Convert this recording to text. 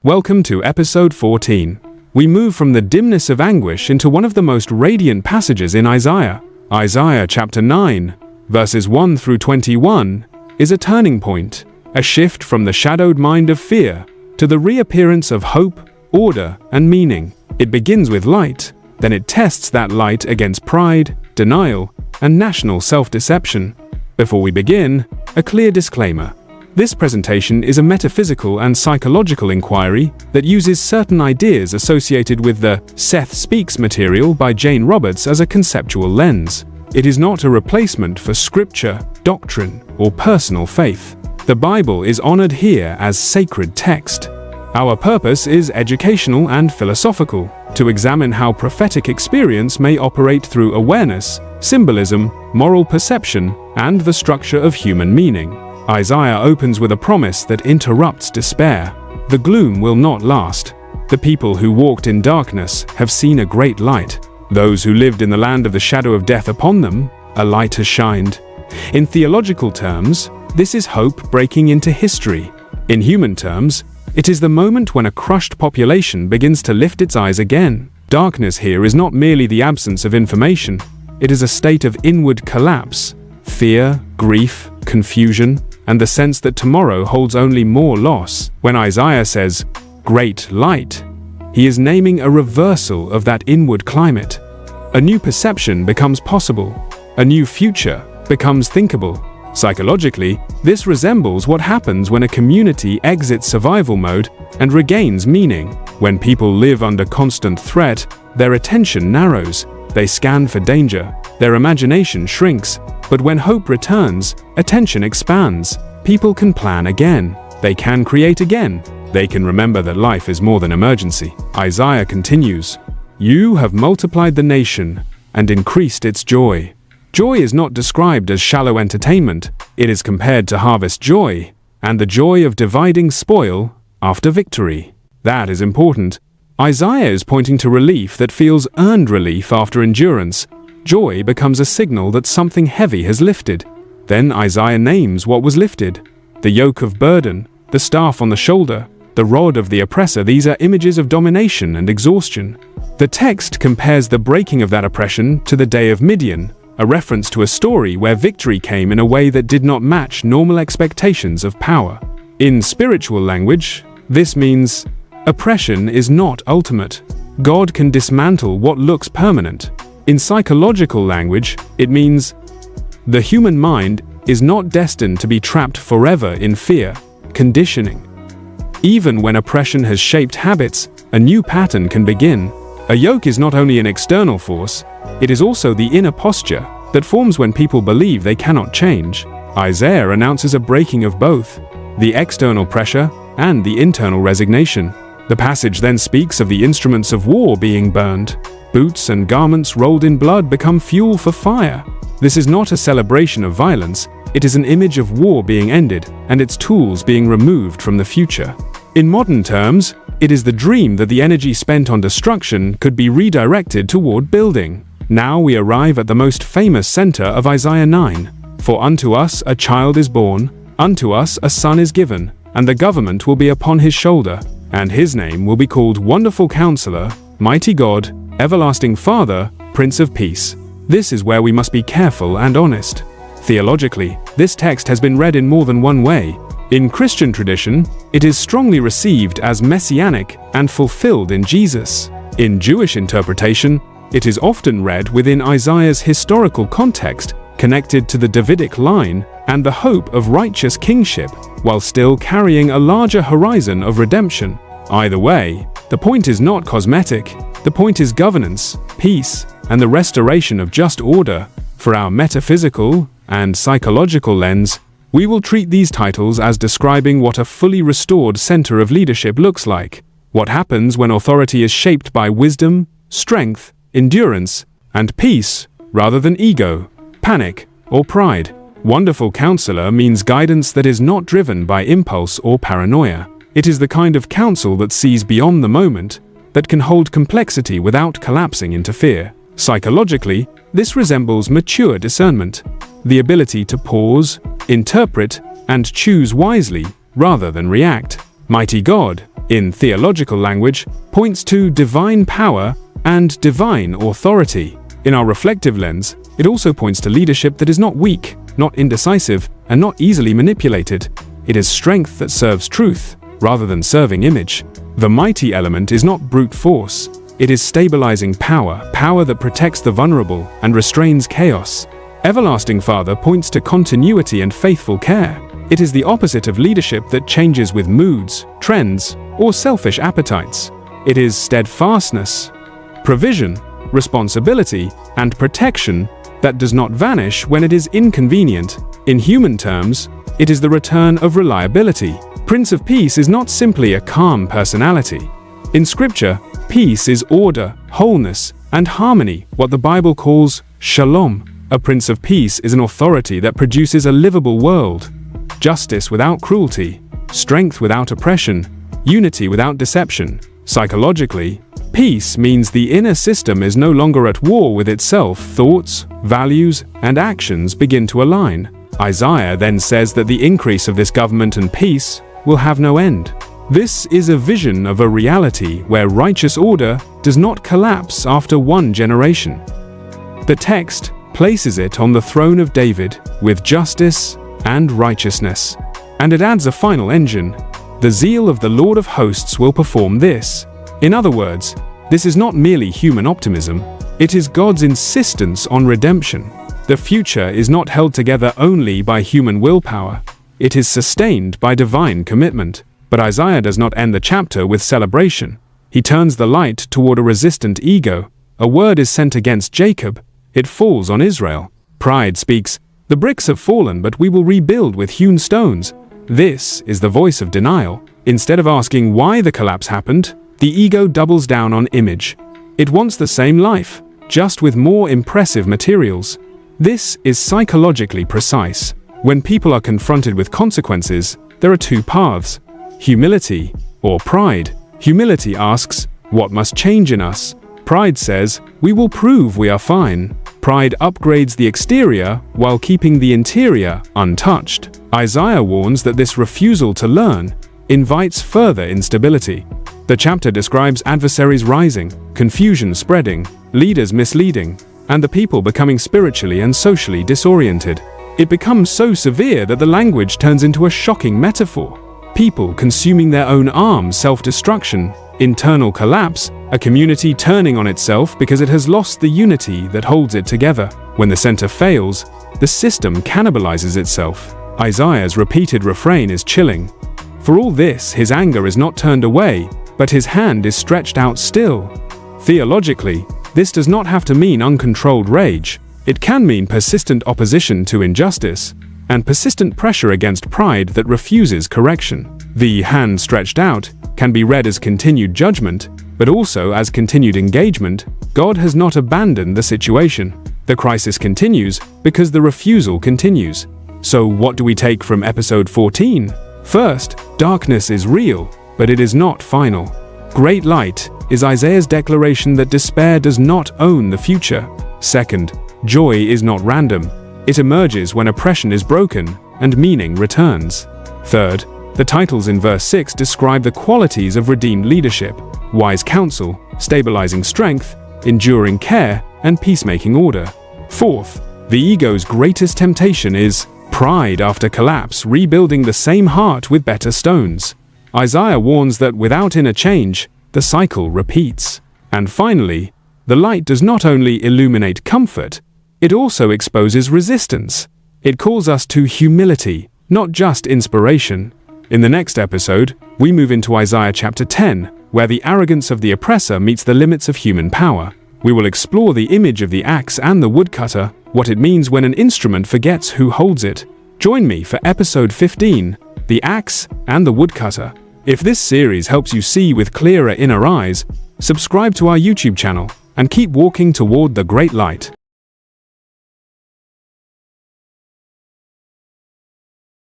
Welcome to episode 14. We move from the dimness of anguish into one of the most radiant passages in Isaiah. Isaiah chapter 9, verses 1 through 21, is a turning point, a shift from the shadowed mind of fear to the reappearance of hope, order, and meaning. It begins with light, then it tests that light against pride, denial, and national self-deception. Before we begin, a clear disclaimer. This presentation is a metaphysical and psychological inquiry that uses certain ideas associated with the Seth Speaks material by Jane Roberts as a conceptual lens. It is not a replacement for scripture, doctrine, or personal faith. The Bible is honored here as sacred text. Our purpose is educational and philosophical, to examine how prophetic experience may operate through awareness, symbolism, moral perception, and the structure of human meaning. Isaiah opens with a promise that interrupts despair. The gloom will not last. The people who walked in darkness have seen a great light. Those who lived in the land of the shadow of death, upon them a light has shined. In theological terms, this is hope breaking into history. In human terms, it is the moment when a crushed population begins to lift its eyes again. Darkness here is not merely the absence of information. It is a state of inward collapse, fear, grief, confusion, and the sense that tomorrow holds only more loss. When Isaiah says, "great light," he is naming a reversal of that inward climate. A new perception becomes possible. A new future becomes thinkable. Psychologically, this resembles what happens when a community exits survival mode and regains meaning. When people live under constant threat, their attention narrows, they scan for danger, their imagination shrinks. But when hope returns, attention expands. People can plan again. They can create again. They can remember that life is more than emergency. Isaiah continues, "You have multiplied the nation and increased its joy." Joy is not described as shallow entertainment. It is compared to harvest joy and the joy of dividing spoil after victory. That is important. Isaiah is pointing to relief that feels earned relief after endurance. Joy becomes a signal that something heavy has lifted. Then Isaiah names what was lifted. The yoke of burden, the staff on the shoulder, the rod of the oppressor. These are images of domination and exhaustion. The text compares the breaking of that oppression to the day of Midian, a reference to a story where victory came in a way that did not match normal expectations of power. In spiritual language, this means oppression is not ultimate. God can dismantle what looks permanent. In psychological language, it means the human mind is not destined to be trapped forever in fear, conditioning. Even when oppression has shaped habits, a new pattern can begin. A yoke is not only an external force, it is also the inner posture that forms when people believe they cannot change. Isaiah announces a breaking of both, the external pressure and the internal resignation. The passage then speaks of the instruments of war being burned. Boots and garments rolled in blood become fuel for fire. This is not a celebration of violence, it is an image of war being ended and its tools being removed from the future. In modern terms, it is the dream that the energy spent on destruction could be redirected toward building. Now we arrive at the most famous center of Isaiah 9. "For unto us a child is born, unto us a son is given, and the government will be upon his shoulder, and his name will be called Wonderful Counselor, Mighty God, Everlasting Father, Prince of Peace." This is where we must be careful and honest. Theologically, this text has been read in more than one way. In Christian tradition, it is strongly received as messianic and fulfilled in Jesus. In Jewish interpretation, it is often read within Isaiah's historical context, connected to the Davidic line and the hope of righteous kingship, while still carrying a larger horizon of redemption. Either way, the point is not cosmetic. The point is governance, peace, and the restoration of just order. For our metaphysical and psychological lens, we will treat these titles as describing what a fully restored center of leadership looks like. What happens when authority is shaped by wisdom, strength, endurance, and peace, rather than ego, panic, or pride. Wonderful Counselor means guidance that is not driven by impulse or paranoia. It is the kind of counsel that sees beyond the moment, that can hold complexity without collapsing into fear. Psychologically, this resembles mature discernment, the ability to pause, interpret, and choose wisely rather than react. Mighty God in theological language, points to divine power and divine authority. In our reflective lens, it also points to leadership that is not weak, not indecisive, and not easily manipulated. It is strength that serves truth, rather than serving image. The mighty element is not brute force. It is stabilizing power, power that protects the vulnerable and restrains chaos. Everlasting Father points to continuity and faithful care. It is the opposite of leadership that changes with moods, trends, or selfish appetites. It is steadfastness, provision, responsibility, and protection that does not vanish when it is inconvenient. In human terms, it is the return of reliability. Prince of Peace is not simply a calm personality. In Scripture, peace is order, wholeness, and harmony, what the Bible calls shalom. A Prince of Peace is an authority that produces a livable world. Justice without cruelty, strength without oppression, unity without deception. Psychologically, peace means the inner system is no longer at war with itself. Thoughts, values, and actions begin to align. Isaiah then says that the increase of this government and peace will have no end. This is a vision of a reality where righteous order does not collapse after one generation. The text places it on the throne of David with justice and righteousness. And it adds a final engine. The zeal of the Lord of hosts will perform this. In other words, this is not merely human optimism, it is God's insistence on redemption. The future is not held together only by human willpower, it is sustained by divine commitment. But Isaiah does not end the chapter with celebration. He turns the light toward a resistant ego. A word is sent against Jacob, it falls on Israel. Pride speaks, "The bricks have fallen, but we will rebuild with hewn stones." This is the voice of denial. Instead of asking why the collapse happened, the ego doubles down on image. It wants the same life, just with more impressive materials. This is psychologically precise. When people are confronted with consequences, there are two paths: humility or pride. Humility asks, what must change in us? Pride says, we will prove we are fine. Pride upgrades the exterior while keeping the interior untouched. Isaiah warns that this refusal to learn invites further instability. The chapter describes adversaries rising, confusion spreading, leaders misleading, and the people becoming spiritually and socially disoriented. It becomes so severe that the language turns into a shocking metaphor. People consuming their own arms, self-destruction, internal collapse, a community turning on itself because it has lost the unity that holds it together. When the center fails, the system cannibalizes itself. Isaiah's repeated refrain is chilling. For all this, his anger is not turned away, but his hand is stretched out still. Theologically, this does not have to mean uncontrolled rage. It can mean persistent opposition to injustice, and persistent pressure against pride that refuses correction. The hand stretched out can be read as continued judgment, but also as continued engagement. God has not abandoned the situation. The crisis continues because the refusal continues. So what do we take from episode 14? First, darkness is real, but it is not final. Great light is Isaiah's declaration that despair does not own the future. Second, joy is not random. It emerges when oppression is broken and meaning returns. Third, the titles in verse 6 describe the qualities of redeemed leadership: wise counsel, stabilizing strength, enduring care, and peacemaking order. Fourth, the ego's greatest temptation is pride after collapse, rebuilding the same heart with better stones. Isaiah warns that without inner change, the cycle repeats. And finally, the light does not only illuminate comfort, it also exposes resistance. It calls us to humility, not just inspiration. In the next episode, we move into Isaiah chapter 10, where the arrogance of the oppressor meets the limits of human power. We will explore the image of the axe and the woodcutter, what it means when an instrument forgets who holds it. Join me for episode 15, The Axe and the Woodcutter. If this series helps you see with clearer inner eyes, subscribe to our YouTube channel and keep walking toward the great light.